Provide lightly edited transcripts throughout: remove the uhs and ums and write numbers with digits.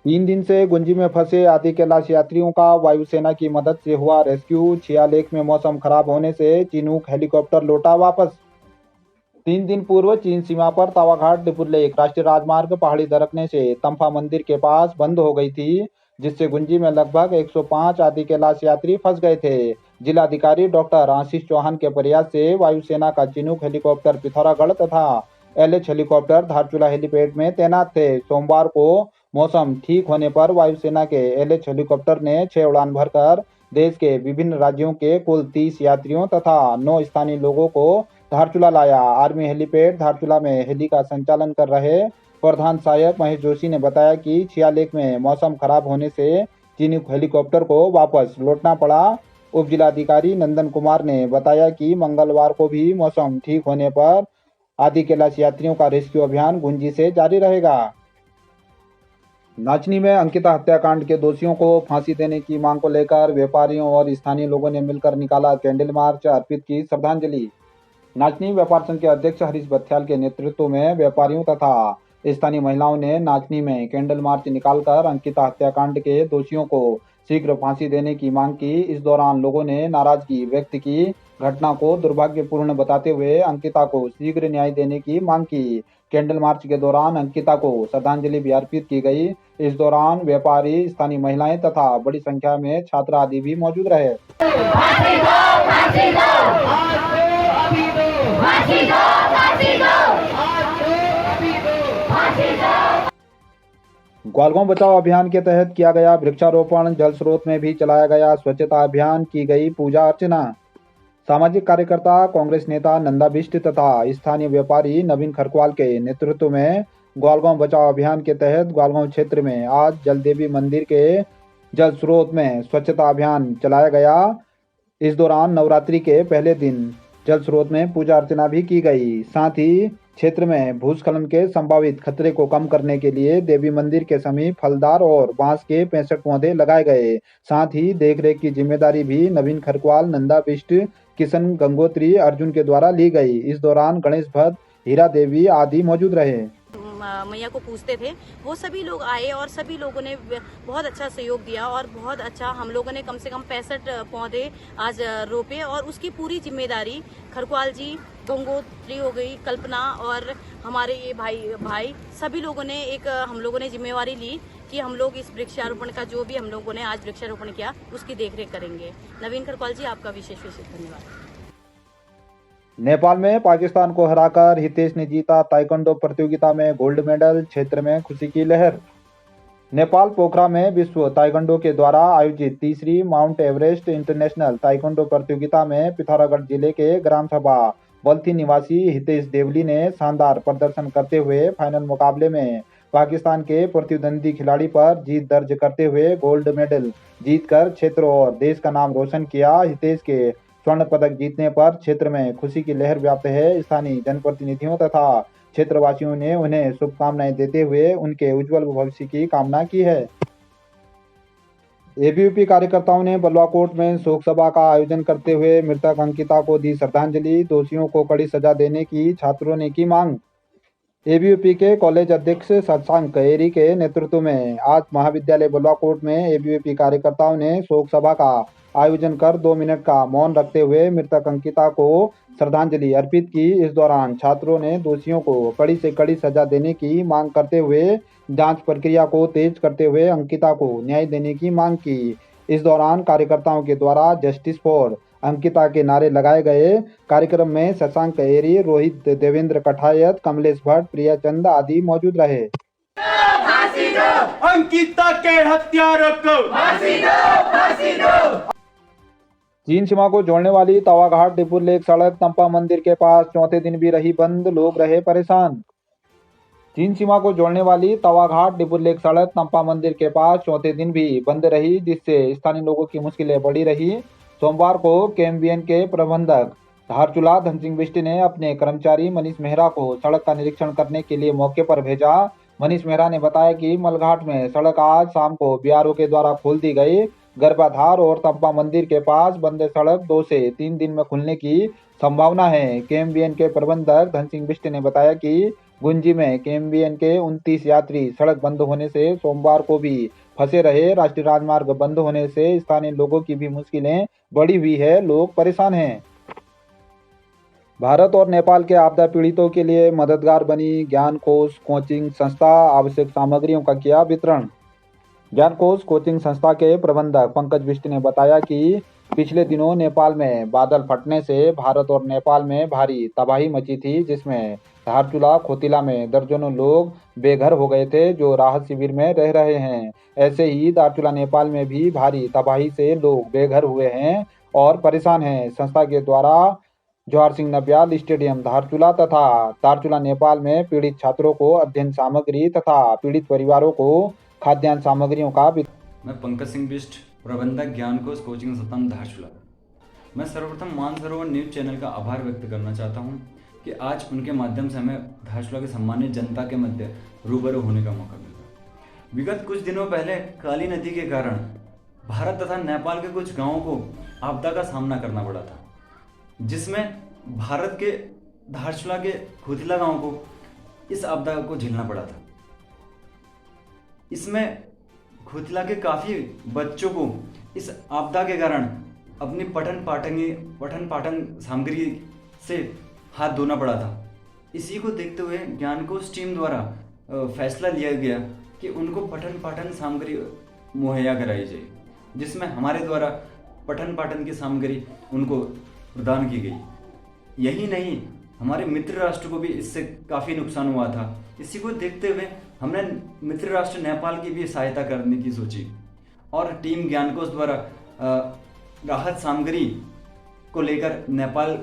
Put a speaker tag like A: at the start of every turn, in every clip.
A: तीन दिन से गुंजी में फंसे आदि कैलाश यात्रियों का वायुसेना की मदद से हुआ रेस्क्यू। छियालेख में मौसम खराब होने से चिनूक हेलीकॉप्टर लौटा वापस। 3 दिन पूर्व चीन सीमा पर तावाघाट डिपुरलेक राष्ट्रीय राजमार्ग पहाड़ी दरकने से तंफा मंदिर के पास बंद हो गई थी, जिससे गुंजी में लगभग 105 आदि कैलाश यात्री फंस गए थे। जिलाधिकारी डॉक्टर आशीष चौहान के प्रयास से वायुसेना का चिनूक हेलीकॉप्टर पिथौरागढ़ तथा एलएच हेलीकॉप्टर धारचूला हेलीपैड में तैनात थे। सोमवार को मौसम ठीक होने पर वायुसेना के एलएच हेलीकॉप्टर ने 6 उड़ान भरकर देश के विभिन्न राज्यों के कुल 30 यात्रियों तथा 9 स्थानीय लोगों को धारचूला लाया। आर्मी हेलीपैड धारचूला में हेली का संचालन कर रहे प्रधान सहायक महेश जोशी ने बताया कि छियालेख में मौसम खराब होने से चिनूक हेलीकॉप्टर को वापस लौटना पड़ा। उप जिलाधिकारी नंदन कुमार ने बताया कि मंगलवार को भी मौसम ठीक होने पर आदि कैलाश यात्रियों का रेस्क्यू अभियान गुंजी से जारी रहेगा। नाचनी में अंकिता हत्याकांड के दोषियों को फांसी देने की मांग को लेकर व्यापारियों और स्थानीय लोगों ने मिलकर निकाला कैंडल मार्च, अर्पित की श्रद्धांजलि। नाचनी व्यापार संघ के अध्यक्ष हरीश बत्याल के नेतृत्व में व्यापारियों तथा स्थानीय महिलाओं ने नाचनी में कैंडल मार्च निकालकर अंकिता हत्याकांड के दोषियों को शीघ्र फांसी देने की मांग की। इस दौरान लोगों ने नाराजगी व्यक्त की। घटना को दुर्भाग्यपूर्ण बताते हुए अंकिता को शीघ्र न्याय देने की मांग की। कैंडल मार्च के दौरान अंकिता को श्रद्धांजलि भी अर्पित की गई। इस दौरान व्यापारी, स्थानीय महिलाएं तथा बड़ी संख्या में छात्र आदि भी मौजूद रहे। ग्वालगांव बचाओ अभियान के तहत किया गया वृक्षारोपण, जल स्रोत में भी चलाया गया स्वच्छता अभियान, की गई पूजा अर्चना। सामाजिक कार्यकर्ता, कांग्रेस नेता नंदा बिष्ट तथा स्थानीय व्यापारी नवीन खरकवाल के नेतृत्व में ग्वालगांव बचाओ अभियान के तहत ग्वालगांव क्षेत्र में आज जलदेवी मंदिर के जल स्रोत में स्वच्छता अभियान चलाया गया। इस दौरान नवरात्रि के पहले दिन जल स्रोत में पूजा अर्चना भी की गई। साथ ही क्षेत्र में भूस्खलन के संभावित खतरे को कम करने के लिए देवी मंदिर के समीप फलदार और बांस के 65 पौधे लगाए गए। साथ ही देखरेख की जिम्मेदारी भी नवीन खरकवाल, नंदा बिष्ट, किशन गंगोत्री, अर्जुन के द्वारा ली गई। इस दौरान गणेश भट्ट, हीरा देवी आदि मौजूद रहे।
B: मैया को पूछते थे, वो सभी लोग आए और सभी लोगों ने बहुत अच्छा सहयोग दिया और बहुत अच्छा हम लोगों ने कम से कम 65 पौधे आज रोपे और उसकी पूरी जिम्मेदारी खरकवाल जी, गंगोत्री हो गई, कल्पना और हमारे ये भाई सभी लोगों ने हम लोगों ने जिम्मेवारी ली कि हम लोग इस वृक्षारोपण का जो भी हम लोगों ने आज वृक्षारोपण किया उसकी देखरेख करेंगे। नवीन खरकवाल जी, आपका विशेष धन्यवाद।
A: नेपाल में पाकिस्तान को हराकर हितेश ने जीता ताइक्वांडो प्रतियोगिता में गोल्ड मेडल, क्षेत्र में खुशी की लहर। नेपाल पोखरा में विश्व ताइक्वांडो के द्वारा आयोजित तीसरी माउंट एवरेस्ट इंटरनेशनल ताइक्वांडो प्रतियोगिता में पिथौरागढ़ जिले के ग्राम सभा बल्थी निवासी हितेश देवली ने शानदार प्रदर्शन करते हुए फाइनल मुकाबले में पाकिस्तान के प्रतिद्वंदी खिलाड़ी पर जीत दर्ज करते हुए गोल्ड मेडल जीतकर क्षेत्र और देश का नाम रोशन किया। हितेश के स्वर्ण पदक जीतने पर क्षेत्र में खुशी की लहर व्याप्त है। स्थानीय जनप्रतिनिधियों तथा क्षेत्रवासियों ने उन्हें शुभकामनाएं देते हुए उनके उज्जवल भविष्य की कामना की है। एबीवीपी कार्यकर्ताओं ने बलवाकोट में शोक सभा का आयोजन करते हुए मृतक अंकिता को दी श्रद्धांजलि। दोषियों को कड़ी सजा देने की छात्रों ने की मांग। एबीवीपी के कॉलेज अध्यक्ष शशांक एरी के नेतृत्व में आज महाविद्यालय बलवाकोट में एबीवीपी कार्यकर्ताओं ने शोक सभा का आयोजन कर 2 मिनट का मौन रखते हुए मृतक अंकिता को श्रद्धांजलि अर्पित की। इस दौरान छात्रों ने दोषियों को कड़ी से कड़ी सजा देने की मांग करते हुए जांच प्रक्रिया को तेज करते हुए अंकिता को न्याय देने की मांग की। इस दौरान कार्यकर्ताओं के द्वारा जस्टिस फॉर अंकिता के नारे लगाए गए। कार्यक्रम में शशांक एरी, रोहित, देवेंद्र कठायत, कमलेश भट्ट, प्रिया चंद आदि मौजूद रहे।
C: अंकिता के हत्यारों को फांसी दो, फांसी दो।
A: चीन सीमा को जोड़ने वाली तावाघाट डिपुरलेक सड़क तंपा मंदिर के पास चौथे दिन भी रही बंद, लोग रहे परेशान। चीन सीमा को जोड़ने वाली तावाघाट डिपुरलेक सड़क तंपा मंदिर के पास चौथे दिन भी बंद रही, जिससे स्थानीय लोगों की मुश्किलें बढ़ी रही। सोमवार को केएमबीएन के प्रबंधक धारचूला धनसिंह बिष्ट ने अपने कर्मचारी मनीष मेहरा को सड़क का निरीक्षण करने के लिए मौके पर भेजा। मनीष मेहरा ने बताया कि मलघाट में सड़क आज शाम को बीआरओ के द्वारा खोल दी गई। गर्भाधार और तंपा मंदिर के पास बंद सड़क 2 से 3 दिन में खुलने की संभावना है। केएमवीएन के प्रबंधक धन सिंह बिष्ट ने बताया कि गुंजी में केएमवीएन के 29 यात्री सड़क बंद होने से सोमवार को भी फंसे रहे। राष्ट्रीय राजमार्ग बंद होने से स्थानीय लोगों की भी मुश्किलें बढ़ी हुई है, लोग परेशान हैं। भारत और नेपाल के आपदा पीड़ितों के लिए मददगार बनी ज्ञान कोष कोचिंग संस्था आवश्यक सामग्रियों का किया वितरण। ज्ञान कोष कोचिंग संस्था के प्रबंधक पंकज बिष्ट ने बताया कि पिछले दिनों नेपाल में बादल फटने से भारत और नेपाल में भारी तबाही मची थी, जिसमें धारचूला खोतिला में दर्जनों लोग बेघर हो गए थे जो राहत शिविर में रह रहे हैं। ऐसे ही धारचूला नेपाल में भी भारी तबाही से लोग बेघर हुए हैं और परेशान हैं। संस्था के द्वारा जवाहर सिंह नबियाल स्टेडियम धारचूला तथा धारचूला नेपाल में पीड़ित छात्रों को अध्ययन सामग्री तथा पीड़ित परिवारों को खाद्यान्न सामग्रियों का
D: मैं पंकज सिंह बिष्ट, प्रबंधक ज्ञान कोष कोचिंग संस्थान धारचूला। मैं सर्वप्रथम मानसरोवर न्यूज चैनल का आभार व्यक्त करना चाहता हूं कि आज उनके माध्यम से हमें धारचूला के सम्मानित जनता के मध्य रूबरू होने का मौका मिला। विगत कुछ दिनों पहले काली नदी के कारण भारत तथा नेपाल के कुछ गाँवों को आपदा का सामना करना पड़ा था, जिसमें भारत के धारचूला के खोतिला गांव को इस आपदा को झेलना पड़ा था। इसमें खोतिला के काफ़ी बच्चों को इस आपदा के कारण अपनी पठन पाठन सामग्री से हाथ धोना पड़ा था। इसी को देखते हुए ज्ञान कोष टीम द्वारा फैसला लिया गया कि उनको पठन पाठन सामग्री मुहैया कराई जाए, जिसमें हमारे द्वारा पठन पाठन की सामग्री उनको प्रदान की गई। यही नहीं, हमारे मित्र राष्ट्र को भी इससे काफ़ी नुकसान हुआ था। इसी को देखते हुए हमने मित्र राष्ट्र नेपाल की भी सहायता करने की सोची और टीम ज्ञान कोष द्वारा राहत सामग्री को लेकर नेपाल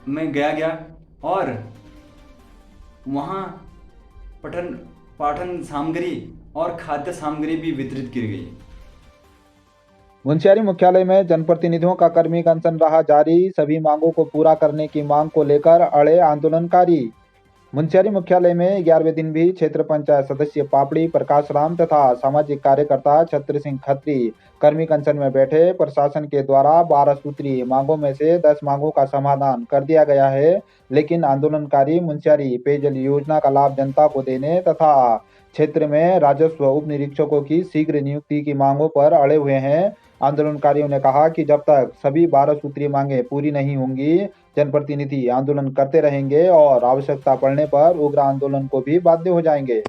D: में गया और वहाँ पठन पाठन सामग्री और खाद्य सामग्री भी वितरित की गई।
A: मुंशियारी मुख्यालय में जनप्रतिनिधियों का कर्मी अनशन रहा जारी। सभी मांगों को पूरा करने की मांग को लेकर अड़े आंदोलनकारी। मुंशियारी मुख्यालय में 11वें दिन भी क्षेत्र पंचायत सदस्य पापड़ी प्रकाश राम तथा सामाजिक कार्यकर्ता छत्र सिंह खत्री कर्मी अनशन में बैठे। प्रशासन के द्वारा 12 सूत्रीय मांगों में से 10 मांगों का समाधान कर दिया गया है, लेकिन आंदोलनकारी मुंशियारी पेयजल योजना का लाभ जनता को देने तथा क्षेत्र में राजस्व उप निरीक्षकों की शीघ्र नियुक्ति की मांगों पर अड़े हुए हैं। आंदोलनकारियों ने कहा कि जब तक सभी 12 सूत्रीय मांगें पूरी नहीं होंगी, जनप्रतिनिधि आंदोलन करते रहेंगे और आवश्यकता पड़ने पर उग्र आंदोलन को भी बाध्य हो जाएंगे।